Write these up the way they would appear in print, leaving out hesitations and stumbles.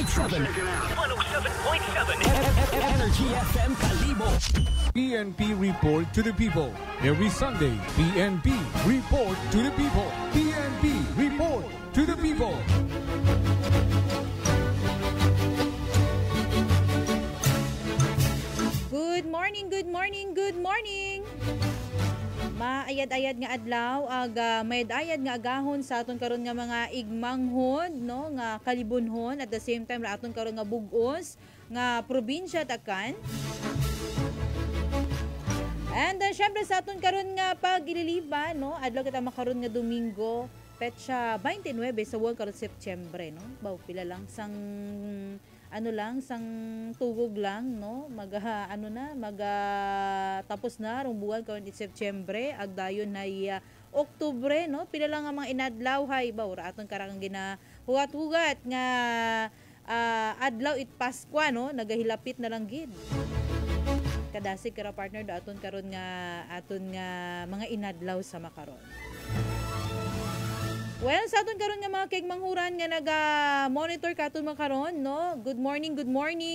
Energy FM Kalibo. PNP Report to the People. Every Sunday, PNP Report to the People. PNP Report to the People. Good morning, good morning, good morning. Maayad-ayad nga adlaw mayad-ayad nga agahon sa aton karon nga mga igmanghon no nga kalibunhon at the same time ra aton karon nga bug-os nga probinsya takan. And syempre sa aton karon nga pag-ililiba no adlaw kita makaron nga Domingo petsa 29 sa buwan karon Setyembre no. Baw pila lang sang sang tugog lang no tapos na rong buwan karon Setyembre agdayon ay Oktubre no pila lang ang mga inadlaw hay baw ra aton karang ginahugat-hugat nga adlaw it Pasko no nagahilapit na lang gid kadasig kara partner da aton karon nga mga inadlaw sa makaron. Well, sa aton karon nga mga kaigmanghuran nga naga-monitor katon makaron no. Good morning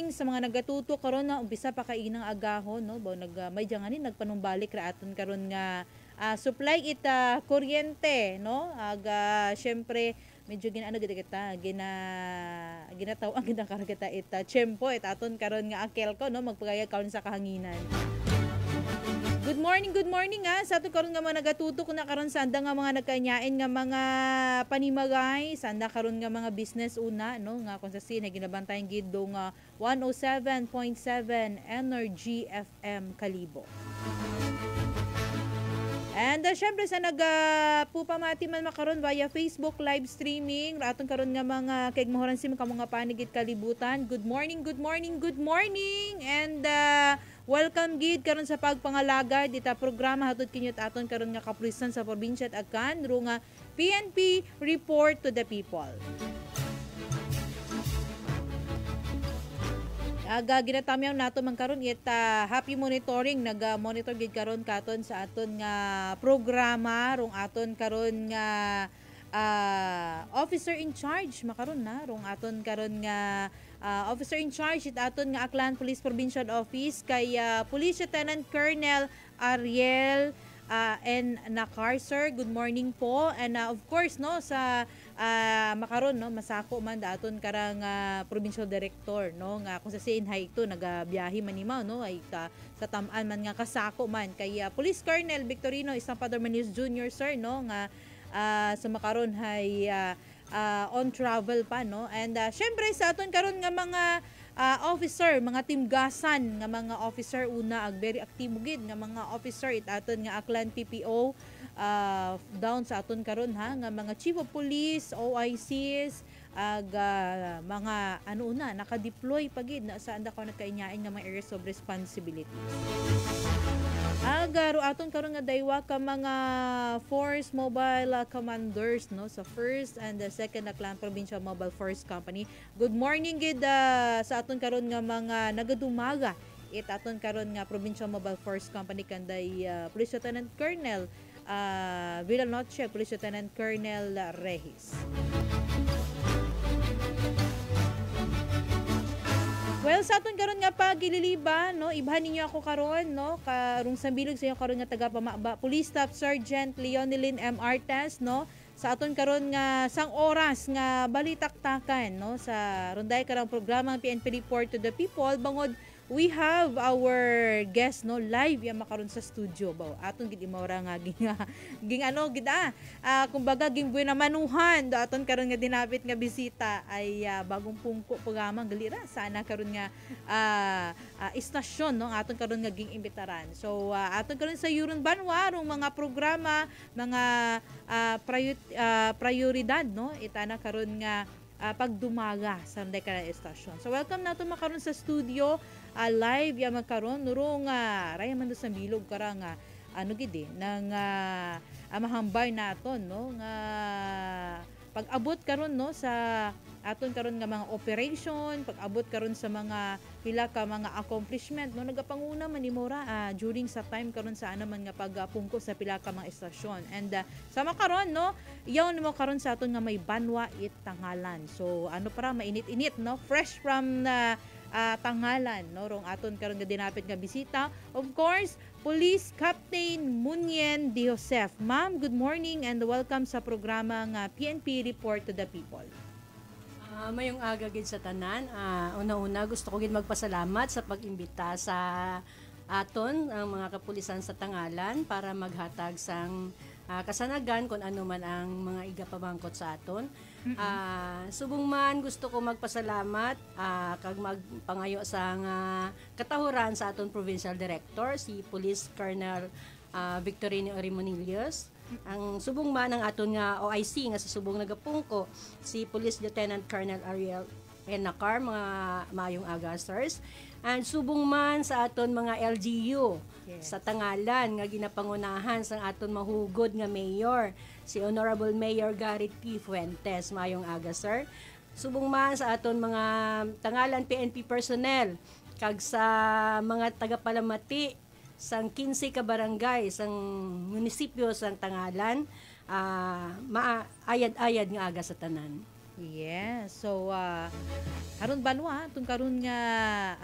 sa mga nagatuto karon na umpisa pa kay inang agahon no. Baw may janganin nagpanumbalik ra aton karon nga supply ita kuryente no. Syempre medyo ginataw ang ginakaragita ita tiyempo aton karon nga akel ko no magpagaya karon sa kahanginan. Good morning sa ato karon nga mga nagatutok na karon sa anda nga mga nagkanyain nga mga panimagay sa anda karon nga mga business una no nga kung sa sin ginabantayan gid do nga 107.7 Energy FM Kalibo. And syempre sa nagpupamati man makaron via Facebook live streaming aton karon nga mga kaigmahoran sim ka mga panigid kalibutan. Good morning and welcome gid karon sa pagpangalagad ita programa hatod kinyot aton karon nga kapulisan sa probinsya at akan ro nga PNP Report to the People. Ginatamyaw nato man karon ita happy monitoring naga-monitor gid karon katon sa aton nga programa rong aton karon nga officer in charge makaron na rong aton karon nga officer in charge it aton nga Aklan Police Provincial Office kay Police Lieutenant Colonel Ariel and Nakar sir. Good morning po and of course no sa makaron no masako man daton karang provincial director no nga kung sa Sinhay ito nagabiyahe man nimaw no ay sa tamaan man nga kasako man kay Police Colonel Victorino Istampador Manius Jr. sir no nga sa makaron hay on travel pa no and syempre sa aton karon nga mga officer mga timgasan nga mga officer una very active gid nga mga officer it aton nga Aklan PPO down sa aton karon ha nga mga chief of police OICs mga una naka-deploy pagid na sa anda ko nagkainyain nga mga areas of responsibility. Agaro aton karon nga daywa ka mga Force Mobile Commanders no sa first and the second Aklan Provincial Mobile Force Company. Good morning gid sa aton karon nga mga nagadumaga it aton karon nga Provincial Mobile Force Company kanday Police Lieutenant Colonel Villanoche, Police Lieutenant Colonel Rehis. Well, sa aton karon nga pagililiba no, ibahan ninyo ako karon no, karong sambilog sa inyo karon nga taga Pamaba Police Staff Sergeant Leonilyn M. Artes no, sa aton karon nga sang oras nga balitaktakan no sa runday karang programa ng PNP Report to the People bangod we have our guest no live ya makaron sa studio baw aton gid imawra nga ging kumbaga ging buena manuhan do aton karon nga dinapit nga bisita ay bagong pungko programang galira sana karon nga istasyon no aton karon nga ging imbitaran so aton karon sa Yuron Banwa rong mga programa mga prioridad no itana karon nga pagdumaga sa Dekara Estasyon. So welcome nato makaron sa studio live ya makaron nurong raya man do sa bilog karang gid nang mahambay naton no nga pag-abot karon no sa aton karon nga mga operation, pag-abot karon sa mga pila ka mga accomplishment no nagapanguna man ni Mora during sa time karon sa ano man nga pagpungko sa pila ka mga estasyon. And sama karon no, yaw nimo karon sa aton nga may Banwa it Tanghalan. So ano para mainit-init no, fresh from Tanghalan no rong aton karon nga dinapit nga bisita. Of course, Police Captain Munyen De Josef. Ma'am, good morning and welcome sa programa nga PNP Report to the People. Mayong aga gid sa tanan. Una-una gusto ko gid magpasalamat sa pag-imbita sa aton ang mga kapulisan sa Tanghalan para maghatag sang kasanagan kung ano man ang mga igapamangkot sa aton. Subong man gusto ko magpasalamat kag magpangayo sa katahuran sa aton Provincial Director si Police Colonel Victorino Rimonillos. Ang subong man ang aton nga OIC nga sa subong nagapungko si Police Lieutenant Colonel Ariel Enacar, mga mayong aga sirs. And subong man sa aton mga LGU sa Tanghalan nga ginapangunahan sa aton mahugod nga mayor si Honorable Mayor Gary P. Fuentes, mayong aga sir. Subong man sa aton mga Tanghalan PNP personnel kag sa mga tagapalamati sang 15 ka barangay sang munisipyo sang Tanghalan, maayad-ayad nga aga sa tanan. Yes. So karon Banwa tung karon nga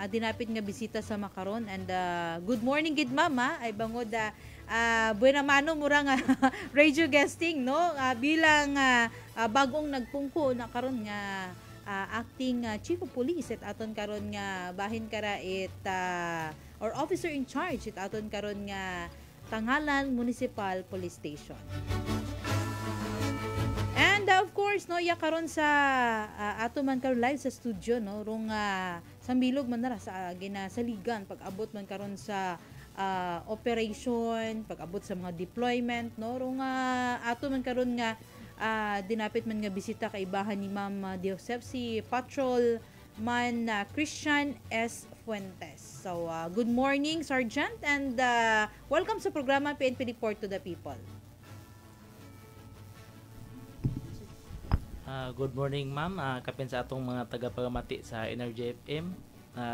dinapit nga bisita sa makaron and good morning gid mama ay bangod buena mano mura nga radio guesting no bilang bagong nagpungko na karon nga acting chief of police at aton karon nga bahin kara or officer in charge it aton karon nga Tanghalan Municipal Police Station. And of course no ya karon sa ato man karon live sa studio no rong sambilog man nara sa ginasaligan pag-abot man karon sa operation, pag-abot sa mga deployment no rong ato man karon nga dinapit man nga bisita kay ibahan ni Ma'am De Josef si Patrol man Christian S. Fuentes. So good morning Sergeant and welcome sa programa PNP Report to the People. Good morning ma'am, kapin sa atong mga tagapagamati sa Energy FM.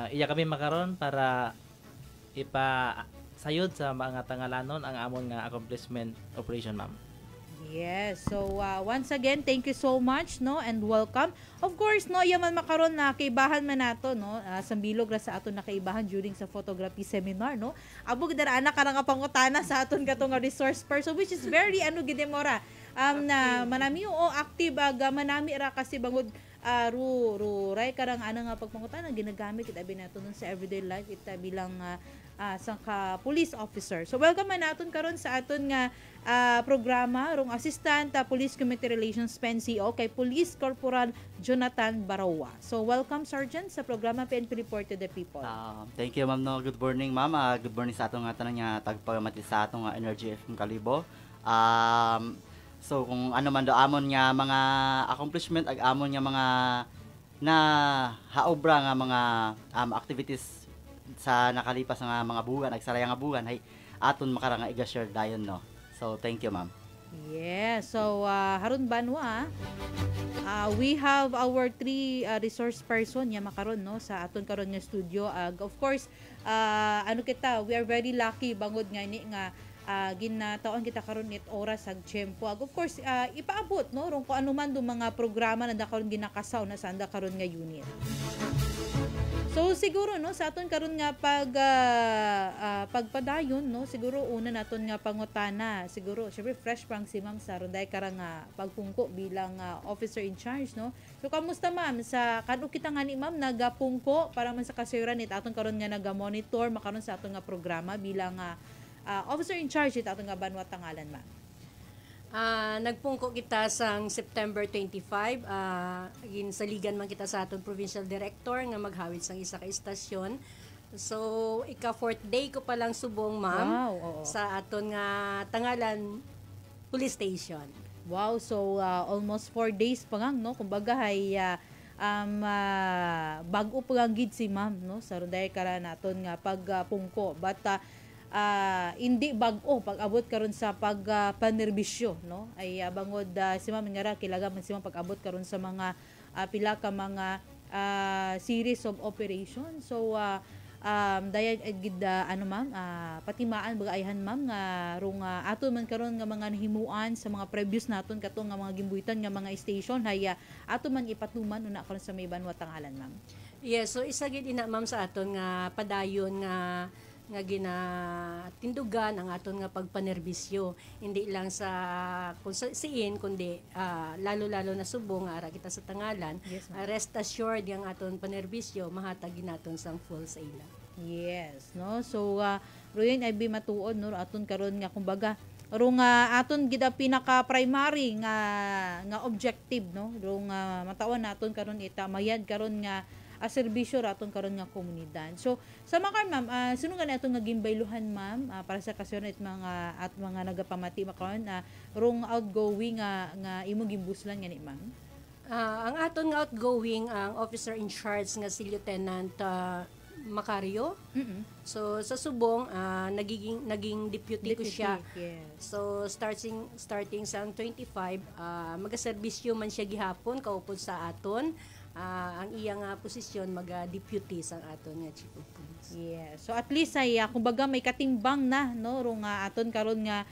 Iya kami makaron para ipasayod sa mga Tanghalanon ang amon nga accomplishment operation ma'am. Yes. So once again, thank you so much no and welcome. Of course no yaman makaron na kaibahan man nato no sambilog ra sa aton na kaibahan during sa photography seminar no. Abog dara ana karang pangutana sa aton katong resource person which is very gidemora na manami active manami ra kasi bangod ray karang nga pagpangutana ginagamit kita nato nun sa everyday life ita bilang sangka police officer. So welcome man naton karon sa aton nga programa rong Assistant Police Community Relations PNCO kay Police Corporal Jonathan Barawa. So welcome Sergeant sa programa PNP Report to the People. Thank you ma'am no. Good morning ma'am. Good morning sa atong tanan nga tagpagamati sa atong Energy FM Kalibo. So kung ano man do amon nga mga accomplishment ag amon nga mga na haobra nga mga activities sa nakalipas nga mga buwan ag saraya nga buwan ay aton makara nga i-share dayon no. So thank you ma'am. Yeah, so Harun Banwa, we have our 3 resource person nga makaron no sa aton karon nga studio. Of course, we are very lucky bangod nga ni nga ginataon kita karon nit oras ag tiyempo. Of course, ipaabot no rong kung ano man do mga programa na karon ginakasaw na sanda karon nga unit. So siguro no sa aton karon nga pagpadayon no siguro una naton nga pangutana siguro syempre fresh pang si Ma'am sa ronday karang pagpungko bilang officer in charge no. So kamusta ma'am sa kanu kita nga ni ma'am nagapungko para man sa kasuyoran nit aton karon nga naga-monitor makaron sa aton nga programa bilang officer in charge it aton nga Banwa Tanghalan ma'am. Nagpungko kita sang September 25, ginsaligan man kita sa aton provincial director nga maghawid sang isa ka istasyon. So ika 4th day ko pa lang subong ma'am sa aton nga Tanghalan Police Station. Wow, so almost 4 days pa ngang no kumbaga hay bag-o pa gid si ma'am no sa ronday kara naton nga pagpungko but hindi bag-o pag-abot karon sa pagpanerbisyo no ay bangod si ma'am nga ra kilaga man si ma'am pag-abot karon sa mga pila ka mga series of operation. So daya gid ano ma'am, patimaan bagayhan ma'am nga rong aton man karon nga mga nahimuan sa mga previous naton kato nga mga gimbuitan nga mga station hay aton man ipatuman una karon sa may Banwa Tangalan ma'am. Yes, so isa gid ina ma'am sa aton nga padayon nga ginatindugan ang aton nga pagpanerbisyo, hindi lang sa siin kundi lalo-lalo na subong nga ara kita sa Tangalan. Yes, ma'am. Rest assured yang aton panerbisyo mahatag ginaton sang full sa ila. Yes, no. So royon ay bi matuod no aton karon nga kumbaga rong aton gid pinaka primary nga objective no rong matawan naton karon ita mayad karon nga serbisyo raton karon nga komunidad. So sa mga ma'am, sino nga nato nga gimbayluhan ma'am para sa kasyonit mga nagapamati makaron rong outgoing nga imo gimbuslan ngani ma'am? Ang aton nga outgoing ang officer in charge nga si Lieutenant Macario. So sa subong naging deputy ko siya. Yes. So starting sa 25 magaserbisyo man siya gihapon kaupod sa aton. Ang iyang posisyon mag-deputy sa aton nga chief of police. Yeah. So at least ay kumbaga may katimbang na no rong aton karon nga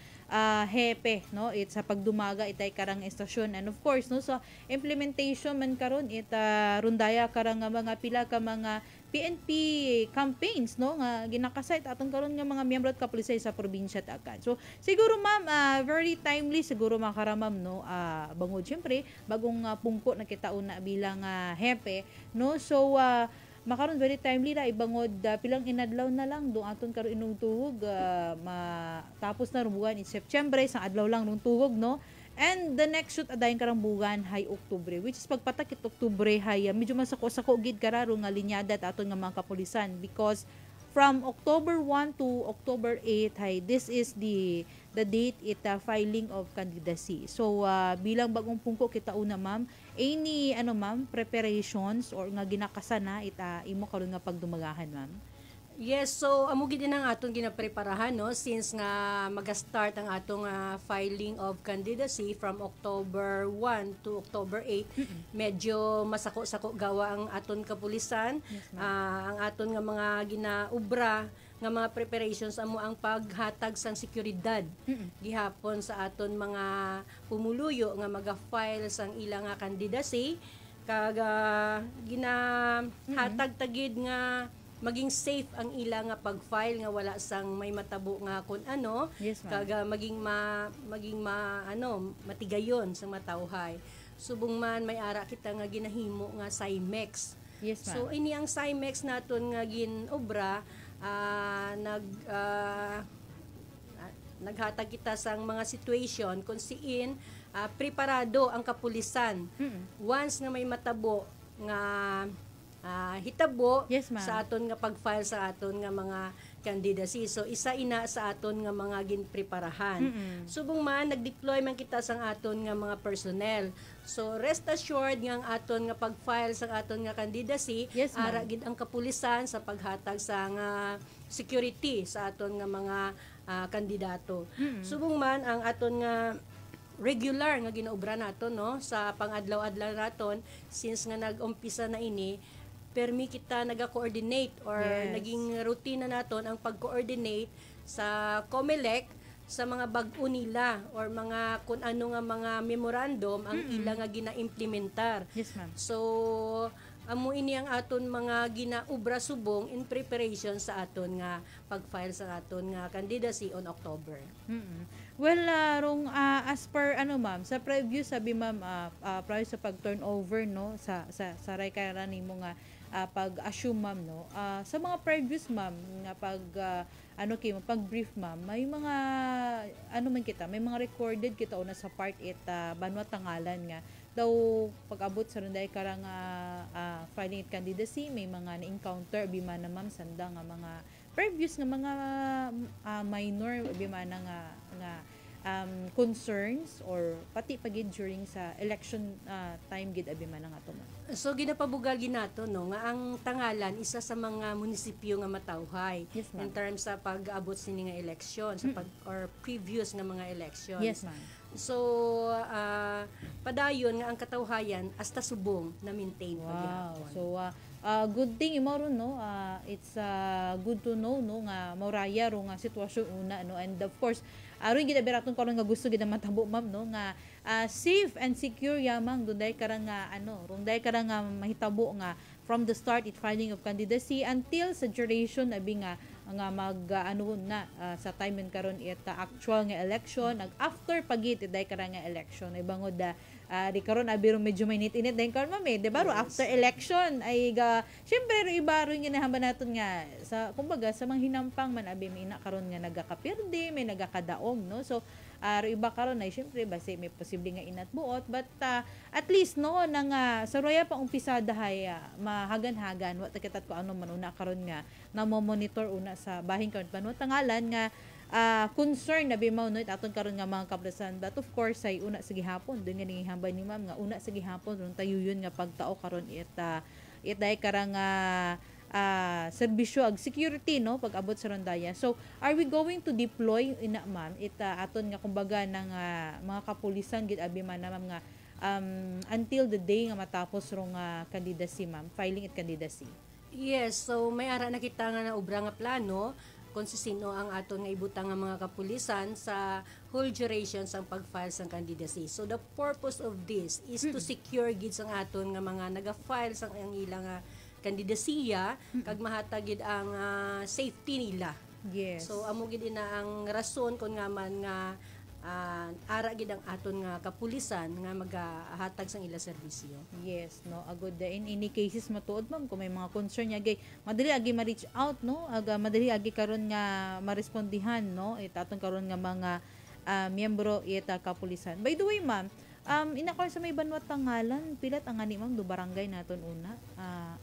hepe no it sa pagdumaga itay karang estasyon, and of course no so implementation man karon rundaya karang mga pila ka mga PNP campaigns no nga ginakasayt aton karon nga mga miyembro at kapulisay sa probinsya agad. So siguro ma'am very timely siguro makaramam no bangod syempre bagong pungko na kita una bilang hepe no so makaron very timely ra ibangod pilang inadlaw na lang do aton karon inung tuhog matapos na buwan in September sa adlaw lang nung tuhog no. And the next shoot adayon karang buwan hay Oktubre, which is pagpatakit Oktubre hay medyo masako-sako gid kararo nga linyada aton nga mga kapulisan, because from October 1 to October 8 hay this is the date filing of candidacy. So bilang bagong pungko kita una ma'am, any ma'am preparations or nga ginakasana imo karon nga pagdumagahan ma'am? Yes, so amo gid ang aton ginapreparahan no since nga maga-start ang atong filing of candidacy from October 1 to October 8. Medyo masako-sako gawa ang aton kapulisan. Yes, ang aton nga mga ginaubra nga mga preparations amo ang paghatag sang seguridad gihapon sa aton mga pumuluyo nga maga-file sang ilang candidacy kag ginahatag tagid nga maging safe ang ila nga pag-file nga wala sang may matabo nga kun ano. Yes, ma'am. Kaga maging matigayon sa matawhay. Subong man may ara kita nga ginahimo nga Cymex. Yes, ma'am. So ini ang Cymex naton nga ginobra naghatag kita sang mga situation kung siin preparado ang kapulisan. Once nga may matabo nga hitabo Yes, ma'am. sa aton nga pag-file sa aton nga mga candidacy. So isa ina sa aton nga mga ginpreparahan. Subong man nag-deploy man kita sang aton nga mga personnel. So rest assured nga ang aton nga pag-file sa aton nga candidacy Yes, ma'am. ara gid ang kapulisan sa paghatag sa nga security sa aton nga mga kandidato. Subong man ang aton nga regular nga ginaobra naton no sa pang-adlaw-adlaw naton since nga nag-umpisa na ini permi kita naga-coordinate or Yes. naging routine na naton ang pag-coordinate sa COMELEC sa mga bag-o nila or mga kun ano nga mga memorandum ang ila nga gina-implementar. Yes, ma'am. So amo ini ang aton mga ginaubra subong in preparation sa aton nga pag-file sa aton nga candidacy on October. Well, as per ma'am, sa preview sabi ma'am prior sa pag-turnover no sa raykaran nimo nga pag-assume ma'am no. Sa mga previews ma'am nga pag-brief ma'am, may mga man kita, may mga recorded kita una sa part 8 Banwa Tangalan nga daw pag-abot sa runday karang filing candidacy may mga na-encounter bimana ma'am sanda nga mga previous nga mga minor bimana nga concerns or pati pagid during sa election time gid abimana nga to ma'am. So ginapabugal ginato no nga ang Tangalan isa sa mga munisipyo nga matawhay Yes, ma'am. in terms sa pag-abot sini nga election sa or previous nga mga election. Yes, ma'am. So padayon nga ang katawhayan hasta subong na maintain Wow. pagyapon. So good thing imo ron no. It's good to know no nga mauraya ro nga sitwasyon una no, and of course aron gid beraton karon nga gusto gid na matabo ma'am no nga safe and secure yamang dunday karang nga runday karang nga mahitabo nga from the start it filing of candidacy until sa duration abi nga mag sa time and karon ita actual nga election after pagit day karang nga election ay bangod di karon abi ro medyo mainit-init din karon ma'am di ba ro after election ay syempre ro iba ro ginahamba naton nga sa kumbaga sa mga hinampang man abi may ina karon nga nagakapirdi may nagakadaog no, so ro iba karon ay syempre base may posible nga inat buot but at least no nang sa roya pang umpisada hay mahagan-hagan wa takitat ko ano man una karon nga namo-monitor una sa bahin karon panuot tangalan nga concern na bimaw no aton karon nga mga kaplasan, but of course ay una sa gihapon dun nga ningihambay ni ma'am nga una sa gihapon ron tayuyon nga pagtao karon itay karang serbisyo ag security no pag abot sa rondaya. So are we going to deploy ina ma'am aton nga kumbaga ng mga kapulisan gid abi man ma'am nga until the day nga matapos rong candidacy ma'am, filing it candidacy? Yes, so may ara na kita nga na ubra nga plano kung sino ang aton nga ibutang nga mga kapulisan sa whole duration sang pag-file sang candidacy. So the purpose of this is to secure gid sang aton nga mga naga-file sang ang ilang kandidasiya kag mahatag gid ang safety nila. Yes. So amo gid ina ang rason kung nga man nga ara gid ang aton nga kapulisan nga magahatag sang ila serbisyo. Yes, no, agud in any cases matuod ma'am kung may mga concern niya gay madali agi ma-reach out no, madali agi karon nga marespondihan no aton karon nga mga miyembro ita kapulisan. By the way ma'am, inakor sa may banwat tangalan pilat ang ani ma'am do barangay naton una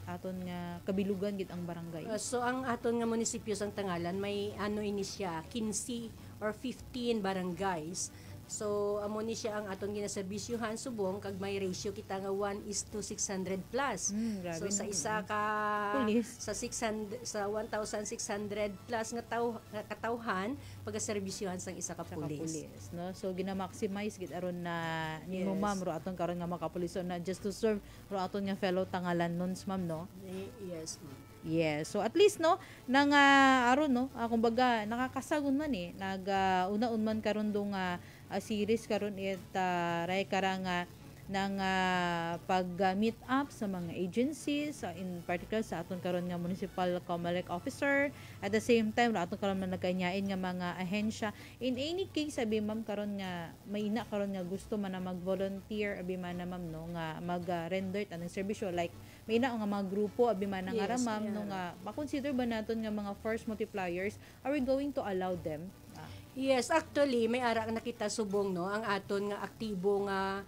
aton nga kabilugan gid ang barangay. So ang aton nga munisipyo sang Tangalan may ini siya 15 or 15 barangays. So amo ni siya ang aton ginaserbisyuhan subong kag may ratio kita nga 1:600 plus. So sa isa ka Pulis. sa 600 sa 1,600 plus nga katawhan pagaserbisyuhan sang isa ka pulis. No, so gina-maximize gid aron na nimo Yes. ma'am ro aton karon nga makapuliso na just to serve ro aton nga fellow Tangalan nuns ma'am no. Yes, ma'am. Yes. So at least no nang aron no kumbaga nakakasagon man una-un man karon dong series karon ray karang ng pag-meet up sa mga agencies, in particular sa aton karon nga municipal COMELEC officer, at the same time aton karon man nagkanyain nga mga ahensya. In any case abi ma'am karon nga may ina karon nga gusto man na mag-volunteer abi man na ma'am no nga mag-render anong serbisyo like may ina nga mga grupo abi man nga Yes, ma'am no nga ma-consider ba naton nga mga force multipliers, are we going to allow them? Yes, actually may ara nakita subong no ang aton nga aktibo nga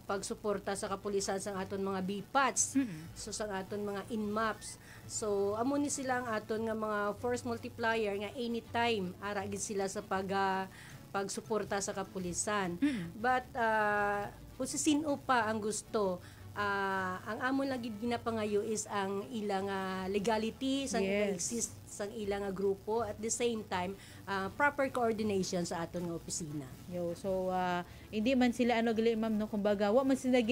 pagsuporta sa kapulisan sa aton mga BPATs. So sa aton mga INMAPs. So amo ni sila ang aton nga mga force multiplier nga anytime ara gid sila sa pagsuporta sa kapulisan. But kung sino pa ang gusto ang amon lagi ginapangayo is ang ilang legality sa exist sang ilang grupo, at the same time proper coordination sa aton nga opisina. So hindi man sila gali ma'am no kumbaga wa man sila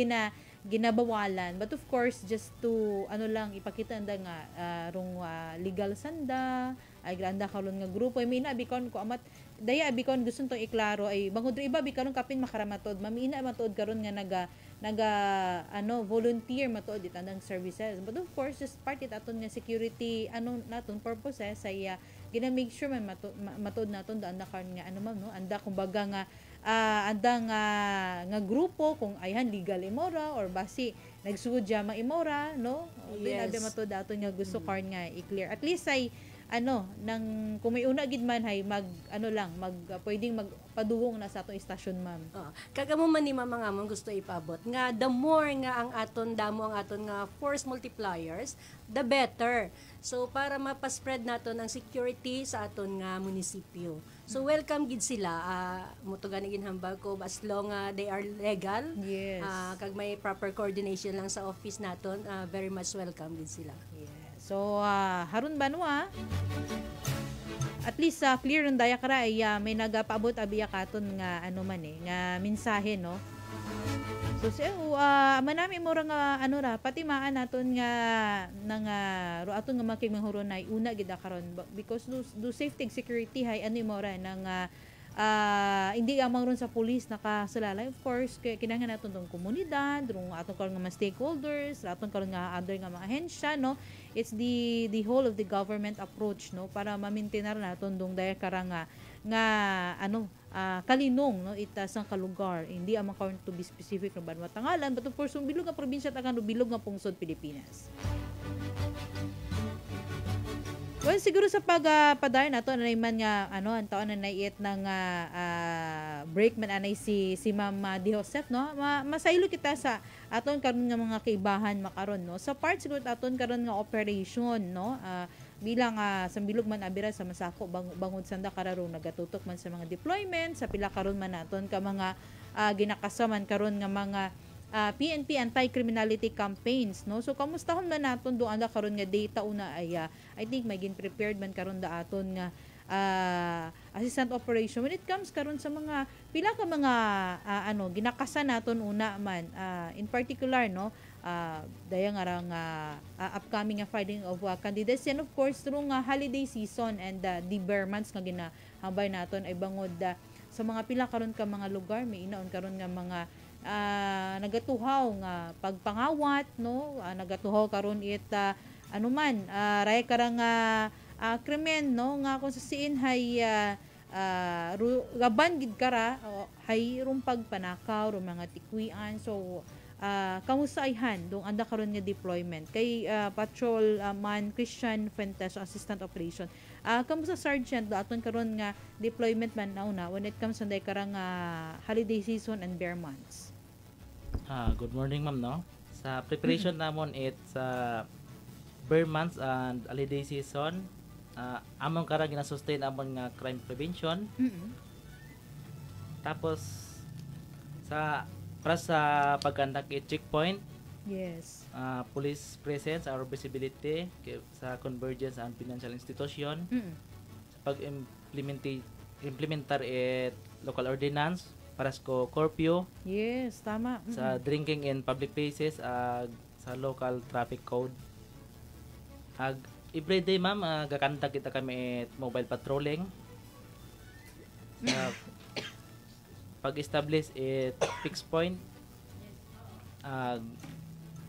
ginabawalan, but of course just to lang ipakita anda nga rong legal sanda ay granda karon nga grupo ay may bikon ko amat daya bikon gusto tong iklaro ay bangod iba bikaron kapin makaramatod mamina matod karon nga naga volunteer matod itandang services, but of course just part it aton nga security naton purposes ay gina-make sure man matod naton daan na karon nga ma'am no anda kumbaga nga anda nga grupo kung ayhan legal imora or basi nagsugod jama imora no binabi matod aton nga gusto karon nga i-clear at least ay nang kung may una gid man hay pwedeng magpadugong na sa atong istasyon ma'am. Kagamo man ni mga amon gusto ipabot nga the more nga ang aton nga force multipliers, the better. So para mapaspread naton ang security sa aton nga munisipyo. So welcome gid sila mutugan gid hambal ko as long they are legal. Yes. Kag may proper coordination lang sa office naton, very much welcome gid sila. Yeah. So Harun Banwa at least clear ng daya kara ay may nagapaabot abiya katon nga ano man nga mensahe no. So manami mo nga ano ra patimaan naton nga nang ro aton nga makigmanghuro nay una gid karon because do safety and security hay ano mo ra nang hindi amang ron sa police nakasalalay. Of course kinahanglan naton tong komunidad rong aton karon nga mga stakeholders aton karon nga other nga mga ahensya no. It's the whole of the government approach no para ma-maintain naton dong daya karang nga ano kalinong no itasang kalugar hindi amang karon to be specific no Banwa Tangalan but of course yung bilog nga probinsya takan bilog nga pungsod Pilipinas. Well, siguro sa pagpadayon nato anay man nga ano ang taon na naiit ng break man anay si Ma'am Di Joseph no. Masaylo kita sa aton karon nga mga kaibahan makaron no. Sa part siguro aton karon nga operation no. Bilang sa bilog man abira sa masako bangod sanda kararo nagatutok man sa mga deployment sa pila karon man naton ka mga ginakasaman karon nga mga PNP anti-criminality campaigns no. So kamustahon man naton do anda karon nga data una ay I think may gin prepared man karon da aton nga assistant operation when it comes karon sa mga pila ka mga ano ginakasan naton una man in particular no daya nga rang upcoming filing of candidates and of course through holiday season and the bare months nga ginahambay naton ay bangod sa mga pila karon ka mga lugar may inaon karon nga mga nagatuhaw nga pagpangawat no nagatuhaw karon it ano man ray karang krimen no nga kung sa siin hay gaban gid kara hay rum pagpanakaw rum mga tikwian so kamusta ayhan dong anda karon nga deployment kay Patrol Man Christian Fuentes assistant operation kamusta sergeant do aton karon nga deployment man nauna when it comes sa karang holiday season and bare months. Good morning ma'am no. Sa preparation namon it's bare months and holiday season amon karang gina-sustain amon nga crime prevention. Tapos para sa pagkandak checkpoint yes police presence or visibility sa convergence and financial institution sa implementar it local ordinance para sa curfew yes tama sa drinking in public places sa local traffic code everyday ma'am gakandak kita kami mobile patrolling pag-establish it fixed point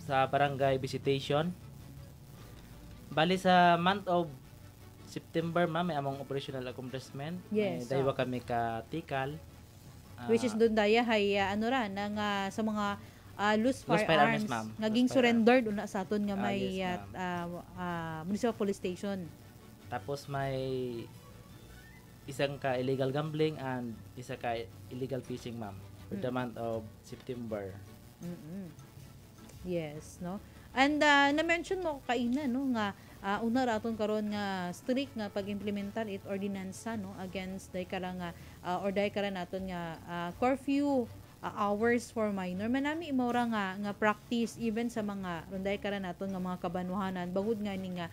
sa barangay visitation. Bali sa month of September ma'am may among operational accomplishment. Yes, Daywa kami ka tikal. Which is doon daya hay ano ra nang sa mga loose firearms ma'am. naging surrendered una sa aton nga may yes, municipal police station. Tapos may isang ka illegal gambling and isa ka illegal fishing ma'am for the month of September. Yes no. And na-mention mo kaina no nga una raton karon nga strict nga pag-implementar it ordinansa no against day karang or day karan naton nga curfew hours for minor manami imo ra nga practice even sa mga runday karan naton nga mga kabanwahanan bangod nga ni nga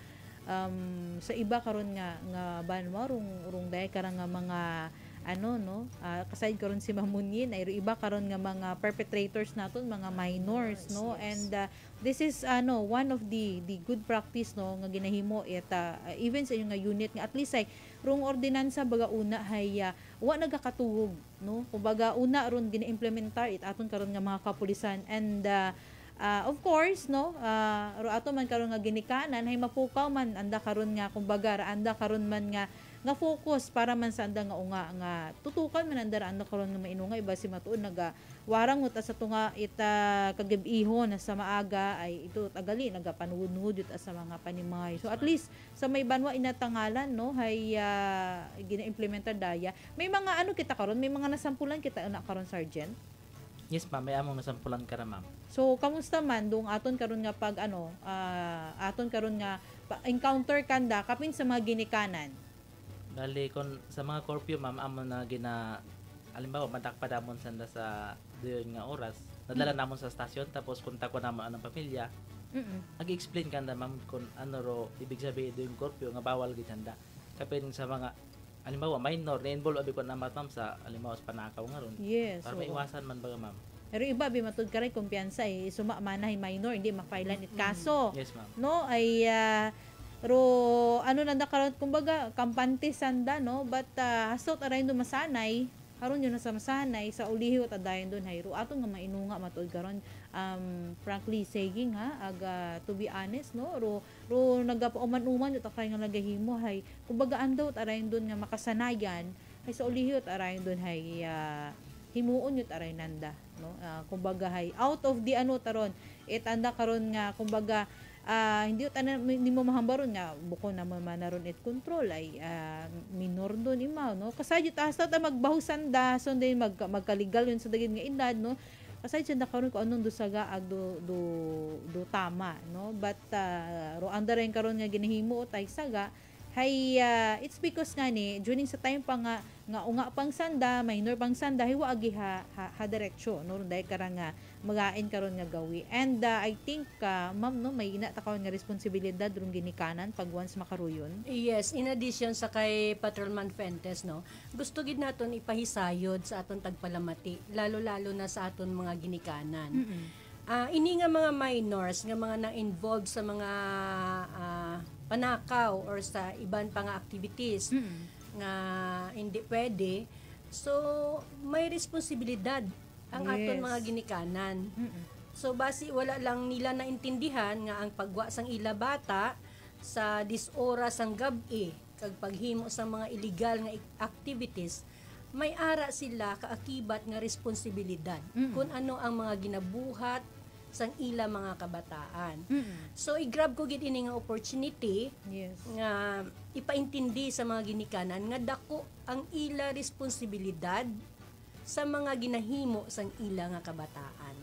sa iba karon nga banwa rung day karang nga mga ano no kasayod karon si Mamunyin ay iba karon nga mga perpetrators naton mga minors no and this is one of the good practice no nga ginahimo it even sa yung nga unit nga at least ay rung ordinansa baga una hay wa nagakatuhog no kumbaga una ron gina-implementar it aton karon nga mga kapulisan and of course no ro ato man karon nga ginikanan hay mapukaw man anda karon nga kumbaga anda karon man nga focus para man sa anda nga unga nga tutukan man anda karon nga mainunga iba si matuon naga warang ut sa tunga ita kagabihon sa maaga ay ito tagali nagapanuhod-nuhod sa mga panimay so at least sa may banwa inatangalan no hay gina-implementar daya may mga ano kita karon may mga nasampulan kita una karon sergeant. Yes ma'am, may among nasampulan ka ra ma'am. So kamusta man dong aton karon nga pag aton karon nga encounter kanda kapin sa mga ginikanan. Bali kon sa mga curfew ma'am amon na halimbawa matakpadamon sanda sa diyon nga oras nadala namon sa stasyon tapos kontak ko namon ang pamilya ag-explain kanda ma'am kung ano ro ibig sabihin diyon curfew nga bawal gid handa kapin sa mga halimbawa minor na involve abi ko na ma'am sa halimbawa sa panakaw nga ron. Yes. Para oo. maiwasan man baga ma'am. Pero iba bimatud ka rin kumpiyansa suma manahay minor hindi mapailan it kaso. Yes ma'am. No ay ro ano nanda karon kumbaga kampante sanda no but hasot aray do masanay karon yun sa masanay sa ulihot adayon don hay ro aton nga mainunga matud karon frankly saying aga to be honest no ro nagapauman-uman yo ta kay nga nagahimo hay kumbaga andaw aray don nga makasanayan hay sa ulihot aray don hay himuon yut aray nanda no kumbaga hay out of the ano taron anda karon nga kumbaga hindi mo mahambaron nga buko na manaron it control ay minor doon imaw no kasayod hasta ta magbahusan da so din magkaligal yun sa dagit nga edad no kasayod siya karon ko anong dusaga ag do tama no but ro anda rin karon nga ginahimo tay saga hay it's because nga ni during sa time pa nga unga pang sanda minor pang sanda hiwa agi ha diretsyo no dahil karang nga magain karon nga gawi and I think ma'am no may ina ta karon nga responsibilidad rung ginikanan pag once makaruyon. Yes, in addition sa kay Patrolman Fuentes no gusto gid naton ipahisayod sa aton tagpalamati lalo na sa aton mga ginikanan. Ini nga mga minors nga mga na-involved sa mga panakaw or sa iban pang activities nga hindi pwede. So, may responsibilidad ang aton mga ginikanan. So, basi wala lang nila naintindihan nga ang pagwa sang ila bata sa disoras ang gabi kag paghimo sa mga illegal nga activities, may ara sila kaakibat nga responsibilidad kung ano ang mga ginabuhat sang ila mga kabataan. So i-grab ko gid ini nga opportunity nga ipaintindi sa mga ginikanan nga dako ang ila responsibilidad sa mga ginahimo sang ila nga kabataan.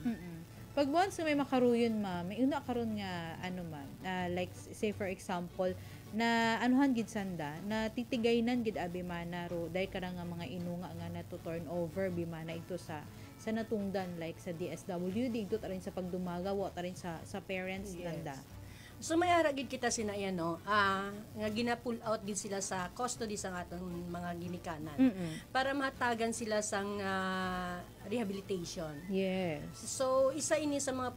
Pag once may makaruyon may una karon nga ano man like say for example na anuhan gid sanda na titigaynan gid abi manaro dai karang nga mga inunga nga na to turn over bimana ito sa natungdan like sa DSWD ito ta rin sa pagdumaga wa ta rin sa parents nanda. So may ara gid kita sina yan no nga gina-pull out gid sila sa custody sa atong mga ginikanan para mahatagan sila sang rehabilitation. Yes. So isa ini sa mga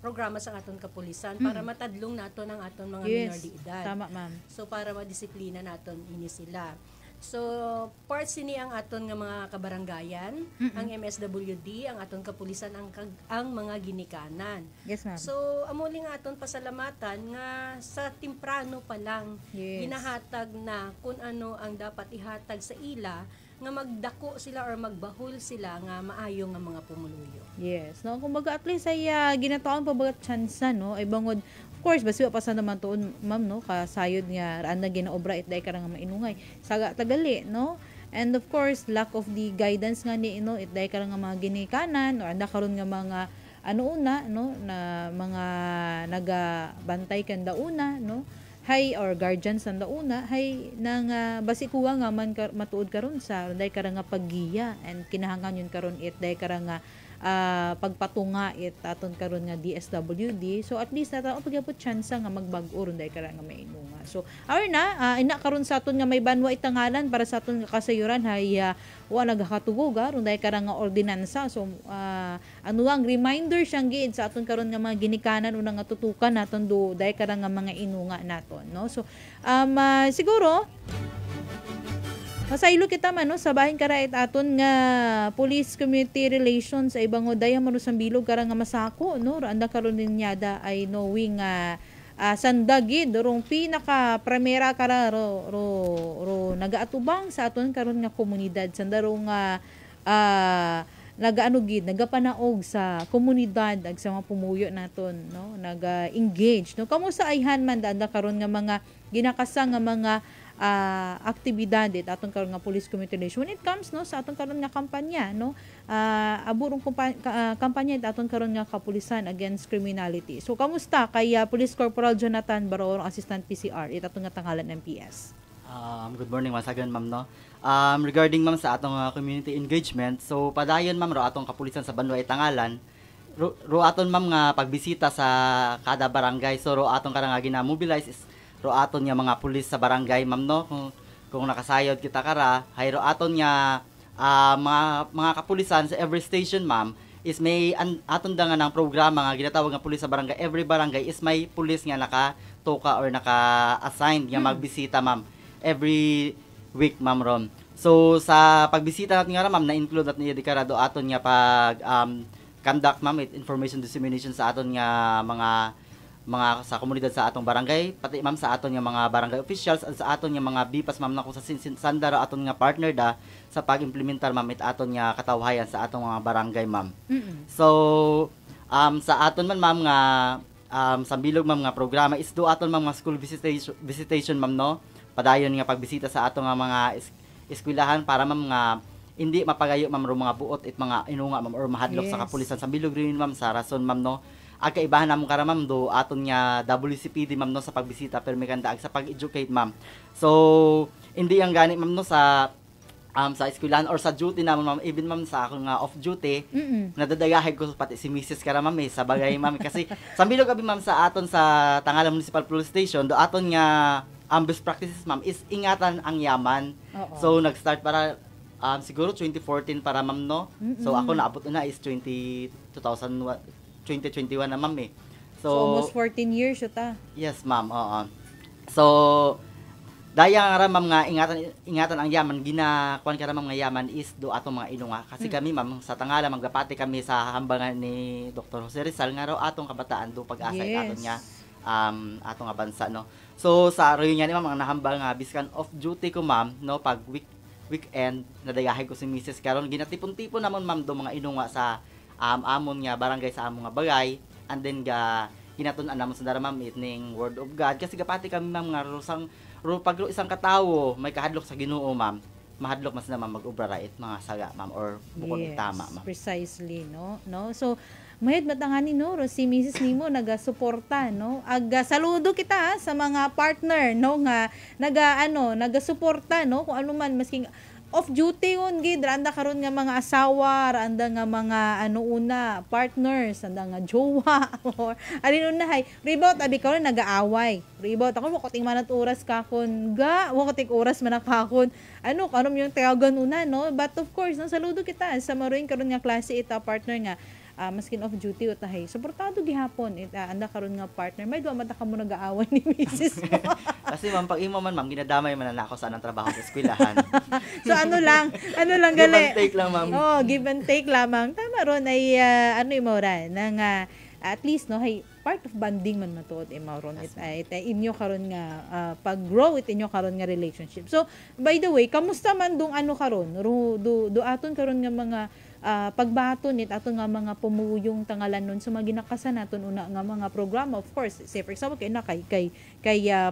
programa sa aton kapulisan para matadlong naton ang aton mga minor de edad. Tama ma'am. So para madisiplina naton ini sila. So, part sini ang aton nga mga kabaranggayan, ang MSWD, ang aton kapulisan, ang mga ginikanan. Yes, ma'am. So, amuling aton pasalamatan nga sa timprano pa lang ginahatag na kung ano ang dapat ihatag sa ila nga magdako sila or magbahol sila nga maayo nga mga pumuluyo. Yes. No, kumbaga at least ay ginataon pa bagat chance no ay bangod. Of course, basi pa sa naman tuon, ma'am, no, kasayod nga raan na ginaobra it day karang mainungay. Saga tagali, no? And of course, lack of the guidance nga ni it day karang mga ginikanan or anda karon nga mga una, no, na mga nagabantay kan dauna, no? Hay or guardians ang dauna, hay nang basi kuwa nga man matuod karon sa day karang nga paggiya and kinahanglan yun karon it day karang nga pagpatunga aton karon nga DSWD so at least nata pagyapon chance nga magbag-o ron dahil karang nga mainunga so ina karon sa aton nga may banwa itangalan para sa aton nga kasayuran hay wa nagakatuguga ron dahil karang nga ordinansa so ano ang reminder siyang giid sa aton karon nga mga ginikanan unang nga tutukan naton do dahil karang nga mga inunga naton no so siguro masaylo kita man no sa bahin karait aton nga police community relations sa ibang odaya man sa bilog karang nga masako no anda karon ninyada ay knowing sandagid rong pinaka primera kara ro nagaatubang sa aton karon nga komunidad sandarong nagapanaog sa komunidad ag sa mga pumuyo naton no naga-engage no kamo sa ayhan man anda karon nga mga ginakasa nga mga aktibidad aton karon nga police community relation when it comes no sa aton karon nga kampanya no aburong kampanya aton karon nga kapulisan against criminality so kamusta kay Police Corporal Jonathan Barorong Assistant PCR aton nga tanghalan MPS. Good morning once again ma'am no. Regarding ma'am sa atong community engagement so padayon ma'am ro atong kapulisan sa Banwa Itangalan ro aton ma'am nga pagbisita sa kada barangay so ro aton karang nga gina-mobilize ro aton nga mga pulis sa barangay ma'am no kung nakasayod kita kara, hayro aton nga mga kapulisan sa every station, ma'am, is may aton da nga ng programa nga ginatawag nga pulis sa barangay. Every barangay is may pulis nga naka-toka or naka-assign nga magbisita, ma'am, every week, ma'am ron. So sa pagbisita natin nga ma'am, na-include natin niya dikarado aton nga pag conduct, ma'am, with information dissemination sa aton nga mga sa komunidad sa atong barangay, pati ma'am sa aton nga mga barangay officials at sa aton nga mga bipas, ma'am, na kung sa sandara aton nga partner da sa pag-implementar, ma'am, it aton nga katawhayan sa atong mga barangay, ma'am. So sa aton man, ma'am, nga sa bilog, ma'am, nga programa is do aton, ma'am, nga school visitation, ma'am, no, padayon nga pagbisita sa aton nga mga eskwelahan para, ma'am, nga hindi mapagayo, ma'am, mga buot it mga inunga, ma'am, or mahadlok sa kapulisan sa bilog rin, ma'am, sa rason, ma'am, no, ang kaibahan namon kara, ma'am, do aton nga WCPD, ma'am, no, sa pagbisita pero may kandaag sa pag-educate, ma'am. So hindi ang gani, ma'am, no, sa eskwelahan or sa duty namon, ma'am, even, ma'am, sa ako nga off duty, nadadagahay ko pati si Mrs. kara, ma'am, sa bagay, ma'am, kasi sa bilog abi, ma'am, sa aton sa Tangalan Municipal Police Station, do aton nga best practices, ma'am, is ingatan ang yaman. So nag-start para siguro 2014 para, ma'am, no. So ako naabot na is 2021 na, ma'am, eh. So almost 14 years ta. Yes, ma'am. Oo. So daya nga, ma'am, nga ingatan ang yaman, ginakuan ka, ma'am, nga yaman is do atong mga inunga. Kasi kami, ma'am, sa Tangala magapati kami sa hambangan ni Dr. Jose Rizal nga raw atong kabataan do pag-asa aton nga atong nga bansa, no. So sa reunion ni, ma'am, ang nahambal nga biskan off duty ko, ma'am, no, pag weekend nadagahay ko si Mrs. karon ginatipon-tipon namon, ma'am, do mga inunga sa amon nga barangay sa amon nga bagay, and then hinatun-an namon sa dara, ma'am, itning word of God kasi gapati kami, ma'am, nga pag isang katawo may kahadlok sa Ginoo, ma'am, mahadlok mas naman mag-ubra right mga saga, ma'am, or bukod itama, ma'am. Precisely, no. So mayad matangani, no, si Mrs. nimo naga-suporta, no. Saludo kita sa mga partner, no, nga naga-suporta, no, kung ano man masking off duty on gid randa karon nga mga asawa, randa nga mga partners, randa nga jowa or alin hay ribot abi karon nagaaway. Ribot ako mo kuting manat oras kakon wa kuting oras manakakon. Karon yung tawagan una, no, but of course no, saludo kita sa maroon karon nga klase ita partner nga maskin off duty utahay suportado gihapon anda karon nga partner may duwa mata ka mo nag-aaway ni Mrs. mo. Kasi, ma'am, pag imo man, ma'am, ginadamay man na ako sa anong trabaho sa eskwelahan. So ano lang give gali and take lang, ma'am. give and take lamang tama ron ay imora nang at least, no, hay part of bonding man matuod imauron it inyo karon nga pag-grow it inyo karon nga relationship. So by the way, kamusta man dong karon do aton karon nga mga pagbaton nit aton nga mga pumuyong tangalan nun sa mga ginakasan naton una nga mga programa, of course, say for example kay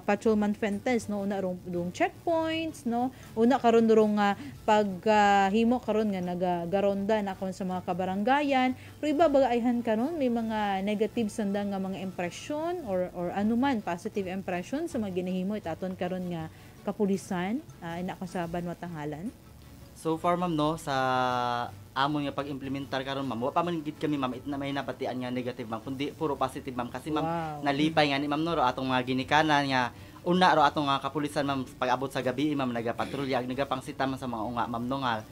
patrolman fentans, no, una rong checkpoints, no, una karon rong paghimo karon nga nagagaronda na kon sa mga kabarangayan, pero iba bagayhan karon may mga negative sanda nga mga impression or anuman positive impression sa mga ginahimo itaton karon nga kapulisan ina ko sa Banwa Tangalan. So far, ma'am, no, sa amon nga pag-implementar karon, ma'am, wa pa man gid kami, ma'am, na may napatian nga negative, ma'am, kundi puro positive, ma'am, kasi, ma'am, nalipay nga ni, ma'am, no, ro atong mga ginikanan nga una ro atong nga kapulisan, ma'am, pag-abot sa gabi, ma'am, nagapatrolya ag nagapangsita man sa mga unga, ma'am, no, nga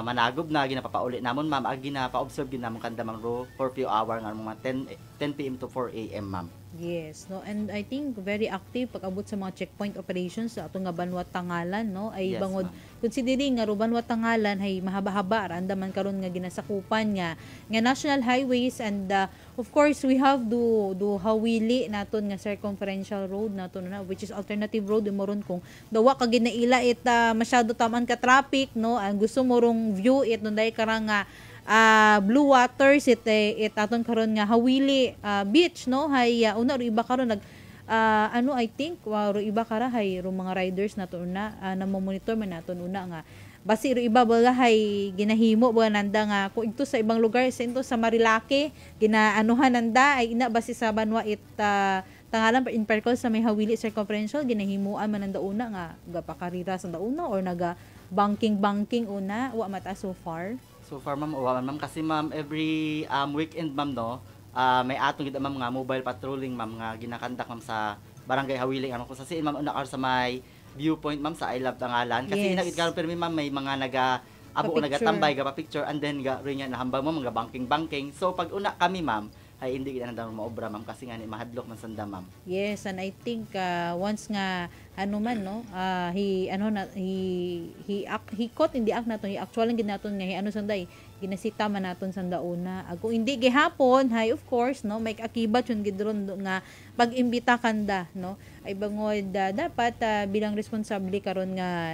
managob na ginapapauli namon, ma'am, ag ginapa-observe gid namon kanda, ma'am, ro for few hour nga mga 10 PM to 4 AM, ma'am. Yes, no, and I think very active pag-abot sa mga checkpoint operations sa atong nga Banwa Tangalan, no, ay Yes, bangod ma'am. considering nga Banwa Tangalan ay mahaba-haba randa man karon nga ginasakupan nga national highways, and of course we have do hawili naton nga circumferential road naton na which is alternative road moron kung dawa ka ginaila it masyado taman ka traffic, no, ang gusto mo rong view it nun dai karang nga blue waters it aton karon nga hawili beach, no, hay una ro iba karon nag I think ro iba kara hay ro mga riders nato na namo-monitor man naton una nga basi ro iba baga hay ginahimo ba nanda nga kung ito sa ibang lugar sa Marilake ginaanuhan nanda ay ina basi sa Banwa Tangalan in percol sa may hawili circumferential ginahimuan man nanda una nga gapakarira sa una or naga banking una wa mata so far. So far, ma'am, ma'am, kasi, ma'am, every weekend, ma'am, no, may atong gid, ma'am, nga mobile patrolling, ma'am, nga ginakandak, ma'am, sa barangay Hawiling, ano ko sa siin, ma'am, una sa may viewpoint ma'am sa I Love Tangalan kasi Yes. inagit karon pirmi ma'am may mga abo Pa-picture. nagatambay ga pa picture and then ga rin nga nahambang mo mga banking so pag una kami ma'am ay hindi kita nang maobra ma'am kasi nga ni mahadlok man sanda ma'am. Yes, and I think once nga ano man no, he caught in the act naton, actually gid naton nga ano sanday, ginasita man naton sanda una. Kung hindi gihapon, hay of course no, may akibat yun gid ron nga pag-imbita kanda no. Ay bangod dapat bilang responsable karon nga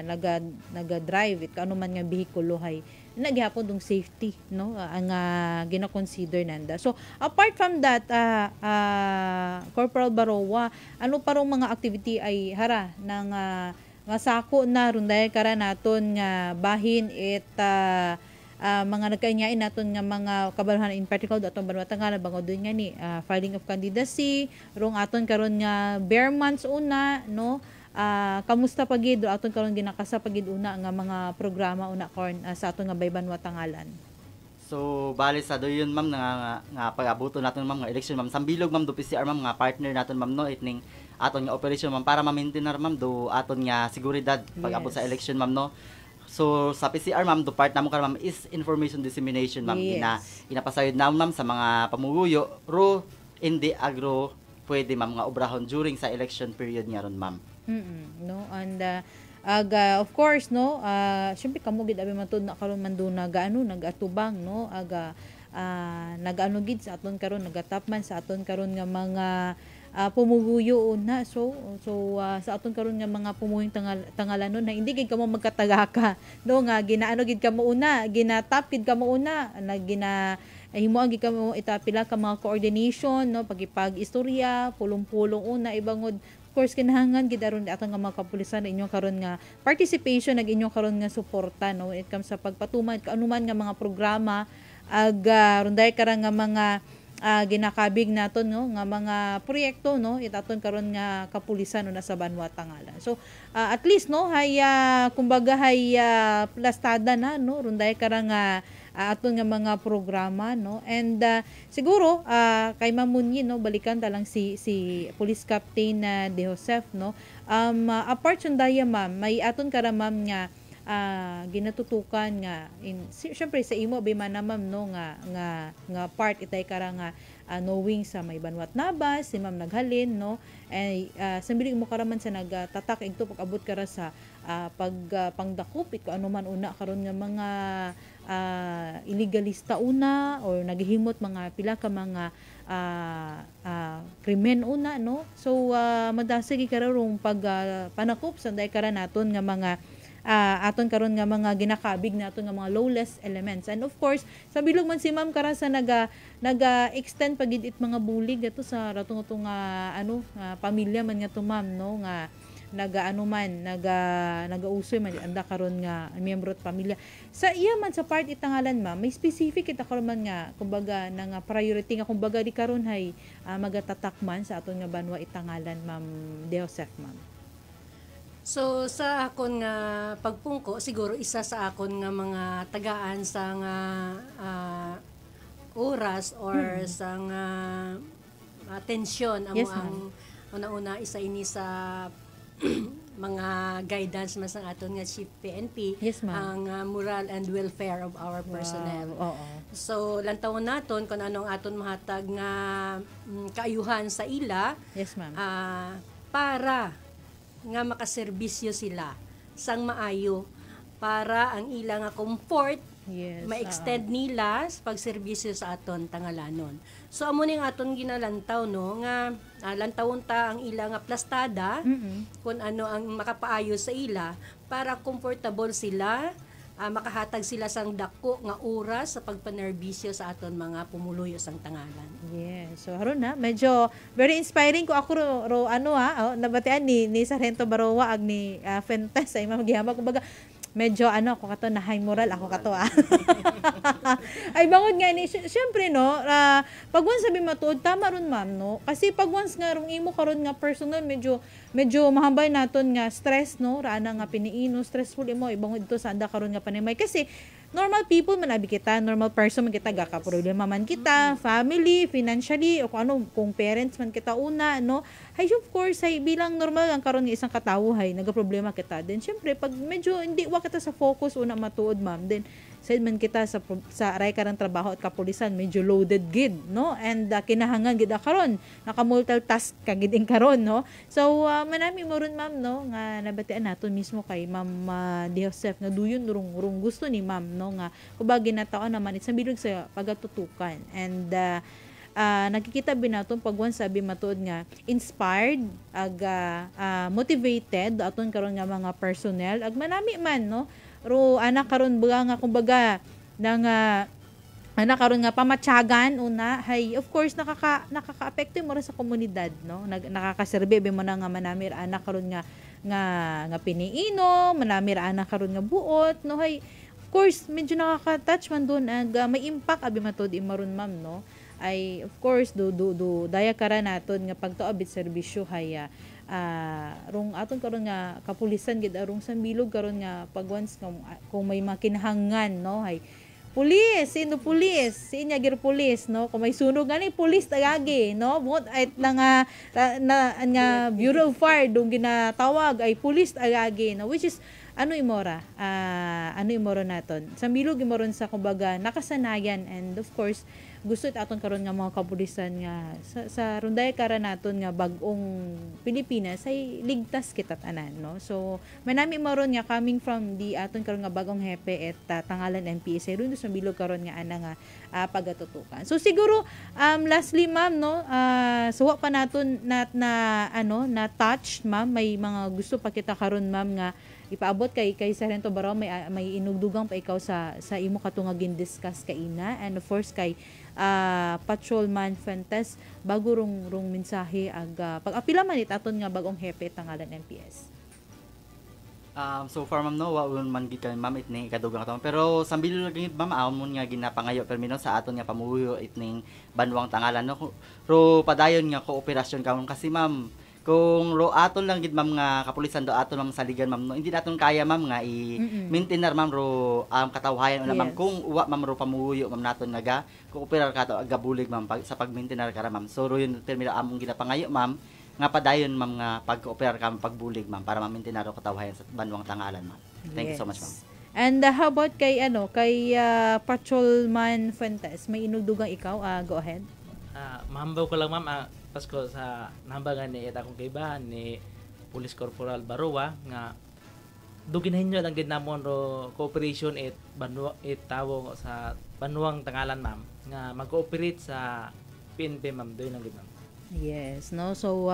naga-drive it kano man nga behikulo hay nagyapon dong safety no ang gina-consider nanda. So apart from that Corporal Barowa, ano pa rong mga activity ay hara ng nga sako na runday kara naton nga bahin it mga nagkainyain naton nga mga kabaluhan in particular atong Banwa Tangalan bangod doon nga ni filing of candidacy rong aton karon nga bare months una no. Kamusta pagid aton karon ginakasa pagid una nga mga programa una karon sa aton nga Banwa Tangalan. So bali sa doyon ma'am nga pag-abuto naton ma'am nga election ma'am sambilog ma'am do PCR ma'am nga partner naton ma'am no itning aton nga operation ma'am para ma-maintain ma'am do aton nga seguridad pag-abot sa election ma'am no. So sa PCR ma'am do part namo karon ma'am is information dissemination ma'am inapasayod na ma'am sa mga pamuguyo ro hindi agro pwede ma'am nga obrahon during sa election period nga ron ma'am. No and of course no syempre kamo gid abi man tud na karon man do nagatubang no nagaano gid sa aton karon nagatapman sa aton karon nga mga pumuguyo una so sa aton karon nga mga pumuhing tangalanon na hindi gid kamo magkatagaka no nga ginaano gid kamo una ginatap gid kamo una himuan gid kamo itapila ka mga coordination no pagipag-istorya pulong-pulong una ibangod course kinahanglan gid aron atong nga mga kapulisan inyong karon nga participation nag inyong karon nga suporta no when it comes sa pagpatuman kaanuman nga mga programa runday karang nga mga ginakabig naton no nga mga proyekto no itaton karon nga kapulisan no nasa Banwa Tangalan. So at least no hay kumbaga hay plastada na no runday karang aton nga mga programa no and siguro kay Ma'am Munyi no balikan ta lang si Police Captain De Joseph no apart sundaya ma'am may aton kara ma'am nga ginatutukan nga syempre sa imo bi man na ma'am no nga part itay kara nga knowing sa may Banwat Nabas si Ma'am Naghalin no ay sambilig mo karaman sa nagtatak igto pag-abot kara sa pangdakop ito ano man una karon nga mga illegalista una or naghihimot mga pila ka mga krimen una no so madasig karong pag panakop sanday kara naton nga mga aton karon nga mga ginakabig naton nga mga lawless elements and of course sa bilog man si Ma'am kara sa naga-extend pagid it mga bulig ato sa ratong pamilya man nga to Ma'am no nga nagausoy man anda karon nga miyembro at pamilya sa iya man sa part itangalan ma'am may specific kita karon man nga kumbaga nga priority nga kumbaga di karon hay magatatak man sa aton nga Banwa Itangalan Ma'am De Joseph ma'am. So sa akon nga pagpungko siguro isa sa akon nga mga tagaan sa nga oras or sa nga atensyon amo Yes, ang una-una isa ini sa mga guidance mas ang aton nga Chief PNP Yes, ang ma'am. moral and welfare of our personnel. Oo. So lantawon naton kung anong aton mahatag nga kaayuhan sa ila Yes ma'am. para nga makaserbisyo sila sang maayo para ang ila nga comfort Yes. ma-extend nila sa pagserbisyo sa aton tangalanon. So amo ning aton ginalantaw no nga lantawon ta ang ila nga plastada kung ano ang makapaayo sa ila para comfortable sila makahatag sila sang dako nga oras sa pagpanerbisyo sa aton mga pumuluyo sang tangalan. Yes. So haron na medyo very inspiring ko ako nabatian ni Sargento Barowa ag ni Fentes sa imong gihama kumbaga medyo ako kato na high moral ako kato ay bangod nga ni syempre no pag once sabi matuod tama ron ma'am no kasi pag once nga rong imo karon nga personal medyo mahambay naton nga stress no ra nga piniino stressful imo ibangod ito sa anda karon nga panimay kasi normal people man abi kita, normal person man kita, gaka problema man kita, family, financially, o kung ano, kung parents man kita una, no? Hay, of course, hay, bilang normal ang karon ng isang katao, hay, nagaproblema kita. Then, syempre, pag medyo hindi wa kita sa focus una matuod, ma'am, then, said man kita sa aray karang trabaho at kapulisan, medyo loaded gid, no? And kinahangan gid karon, naka-multitask ka gid karon, no? So, manami mo ron, ma'am, no, nga nabatian naton mismo kay Ma'am Di Joseph, nga duyon rung gusto ni ma'am, no, nga kubagi na taon naman sa bilog sa pagatutukan. And nakikita binaton pag once sabi matuod nga inspired ag motivated aton karon nga mga personnel ag manami man, no, ro anak karon nga kumbaga nang anak karon nga pamatyagan una, hay, of course nakaka-apekto mo rin sa komunidad, no, nakakaserbe mo na nga manami anak karon nga piniino, manami anak karon nga buot, no, hay, of course medyo nakaka-touch man doon ag may impact abi matod imaron, ma'am, no, ay of course do daya kara naton nga pagtuabit serbisyo hay rung aton karon nga kapulisan gid arong sambilog karon nga pag once kung may makinhangan, no, hay pulis, sino pulis, sinya gir pulis, no, kung may sunog ani pulis tagagi, no, bukod ay nga Bureau of Fire dong ginatawag ay pulis tagagi, no, which is ano imora naton sambilog imoron sa kumbaga nakasanayan. And of course gusto aton karon nga mga kapulisan nga sa runday kara naton nga bag-ong Pilipinas ay ligtas kita tanan, no. So manami maron nga coming from the aton karon nga bagong hepe at tangalan NPS ron sa bilog karon nga ana nga pagatutukan. So siguro lastly, ma'am, no, suwa pa naton na touch, ma'am, may mga gusto pa kita karon, ma'am, nga ipaabot kay Sargento Barao, may inugdugang pa ikaw sa imo katungagin discuss kaina, and of course kay Patrolman Fuentes bago rong mensahe ag pag-apila man aton nga bagong hepe tangalan NPS. So far, ma'am, no, waon man gid kami, ma'am, itning ikadugang taon, pero sambil lagi, ma'am, amon nga ginapangayo permino sa aton nga pamuyo itning banwang tangalan, no, ro padayon nga kooperasyon kamon kasi, ma'am, kung ro aton lang gid, ma'am, nga kapulisan do aton, ma'am, saligan, ma'am, no, hindi naton kaya, ma'am, nga i-maintainer, ma'am, ro katawhayan una, ma'am, kung uwa, ma'am, ro pamuyo, ma'am, naton nga kooperar ka to agabulig, ma'am, sa pag-maintainer kara, ma'am. So ro yun permino among ginapangayo, ma'am, nga padayon, ma'am, nga pag-kooperar ka, pagbulig, ma'am, para ma-maintainer ro katawhayan sa banwang tangalan, ma'am. Thank you so much, ma'am. And how about kay Patrolman Fuentes, may inugdugang ikaw, go ahead. Mahambaw ko lang, ma'am, Pasko sa nahambangan ni akong kaibahan ni Police Corporal Barua nga duginahinyo lang gid namon ro cooperation tawo sa banwang tangalan, ma'am, nga mag-cooperate sa PNP, ma'am, doy lang gid, ma'am. Yes, no, so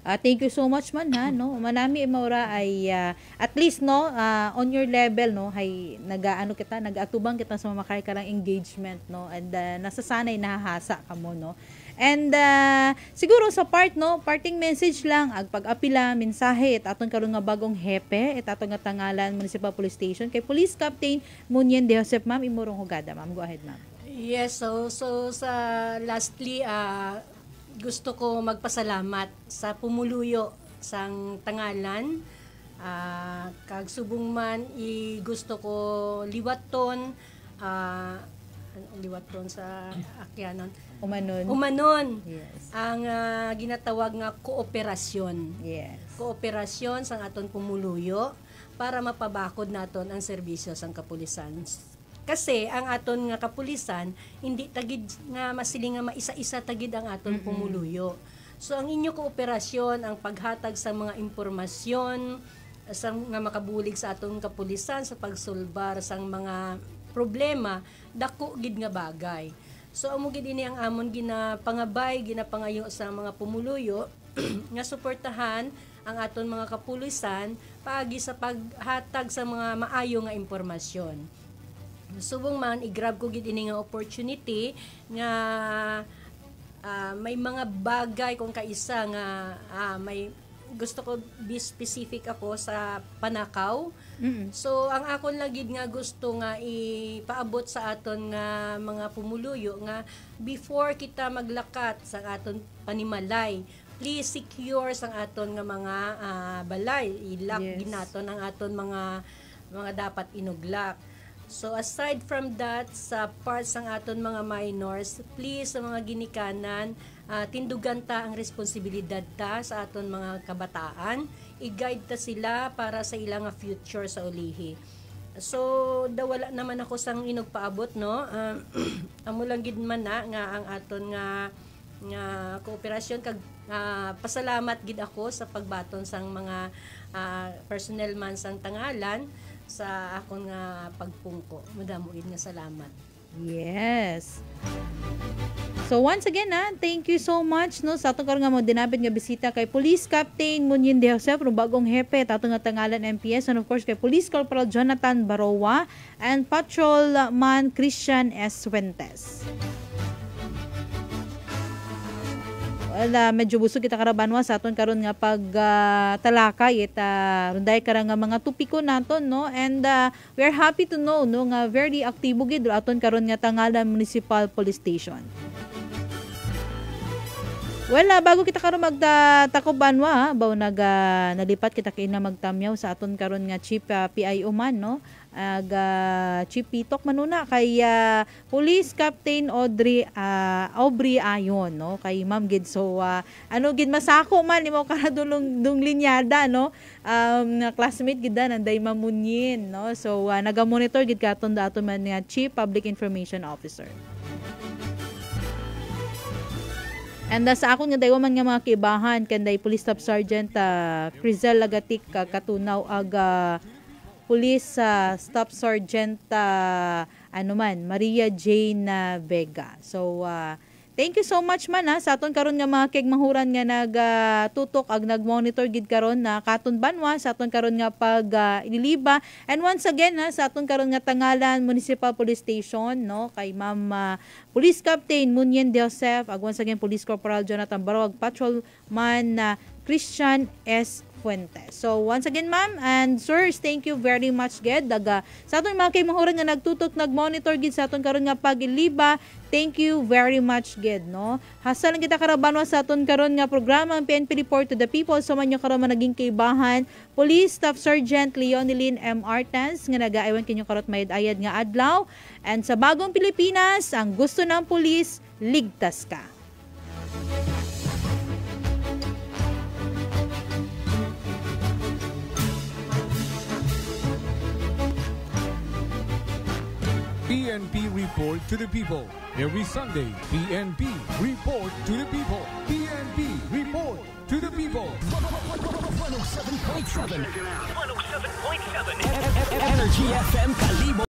thank you so much, man, ha, no, manami maura ay at least, no, on your level, no, hay nag-atubang kita sa mamakay karang engagement, no, and nasasanay nahahasa ka mo, no. And siguro sa parting message lang ag pag-apila mensahe aton karon nga bagong hepe aton nga tangalan Municipal Police Station kay Police Captain Munyen Di Joseph, ma'am, imurong hugada, ma'am, go ahead, ma'am. Yes, so sa lastly, gusto ko magpasalamat sa pumuluyo sang tangalan, kag subong man gusto ko liwaton sa akyanon umanon. Yes. Ang ginatawag nga kooperasyon. Yes. Kooperasyon sang aton pumuluyo para mapabakod naton ang serbisyo sang kapulisan. Kasi ang aton nga kapulisan hindi tagid nga masiling nga maisa-isa tagid ang aton pumuluyo. So ang inyo kooperasyon, ang paghatag sa mga impormasyon sa nga makabulig sa aton kapulisan sa pagsulbar sang mga problema, dako gid nga bagay. So amo gid ini ang amon ginapangabay, ginapangayo sa mga pumuluyo nga suportahan ang aton mga kapulisan paagi sa paghatag sa mga maayo nga impormasyon. Subong man i-grab ko gid ini nga opportunity nga may mga bagay kung kaisa nga may gusto ko be specific ako sa panakaw. So ang akon lagid nga gusto nga ipaabot sa aton nga mga pumuluyo nga before kita maglakat sa aton panimalay, please secure sang aton nga mga balay, ilak ginaton ang aton mga dapat inuglak. So aside from that, sa parts ng aton mga minors, please sa mga ginikanan, tindugan ta ang responsibilidad ta sa aton mga kabataan, i-guide ta sila para sa ilang future sa ulihi. So wala naman ako sang inugpaabot, no. Amo lang gid man na nga ang aton nga kooperasyon kag pasalamat gid ako sa pagbaton sang mga personnel man sang tangalan sa akong nga pagpungko. Madamo gid nga salamat. Yes. So once again, thank you so much no sa atong karon nga mo dinapit nga bisita kay Police Captain Munyin de Joseph, no bagong hepe tatong nga tangalan MPS, and of course kay Police Corporal Jonathan Barowa and Patrolman Christian S. Fuentes. Wala, medyo busog kita karabanwa sa aton karon nga talakay runday karang nga mga tupiko naton, no, and we are happy to know no nga very aktibo gid aton karon nga Tangalan Municipal Police Station. Wala, bago kita karon magtakobanwa baw nalipat kita kay na magtamyaw sa aton karon nga Chief PIO man, no, Chief Pitok manuna kay Police Captain Aubrey Ayon, no, kay Ma'am gid. So gid masako man imo kana dulong linyada, no, classmate gid nanday Mamunyin, no. So naga-monitor gid katon dato man nga Chief Public Information Officer. And sa akong nga dayo man nga mga kibahan kanday Police Staff Sergeant Crizel Lagatik katunaw Police Staff Sergeant Maria Jane Vega. So thank you so much man sa aton karon nga mga kegmahuran nga nagtutok ag nagmonitor gid karon na katon banwa sa aton karon nga pag ililiba. And once again sa aton karon nga Tangalan Municipal Police Station, no, kay Ma'am Police Captain Munyin de Joseph, ag once again Police Corporal Jonathan Barowa, Patrolman Christian S. Fuentes. So once again ma'am and sirs, thank you very much gid sa aton mga kaymahuran nga nagtutok nagmonitor gid sa aton karon nga pag-iliba. Thank you very much gid, no. Hasal lang kita karabanwa sa aton karon nga programa ang PNP Report to the People. So man nyo karon naging kaibahan Police Staff Sergeant Leoneline M. Artans nga nagaaywan kinyo karot mayad-ayad nga adlaw. And sa bagong Pilipinas, ang gusto ng pulis, ligtas ka. PNP Report to the People. Every Sunday, PNP Report to the People. PNP Report to the People. 107.7. 107.7. Energy FM Kalibo.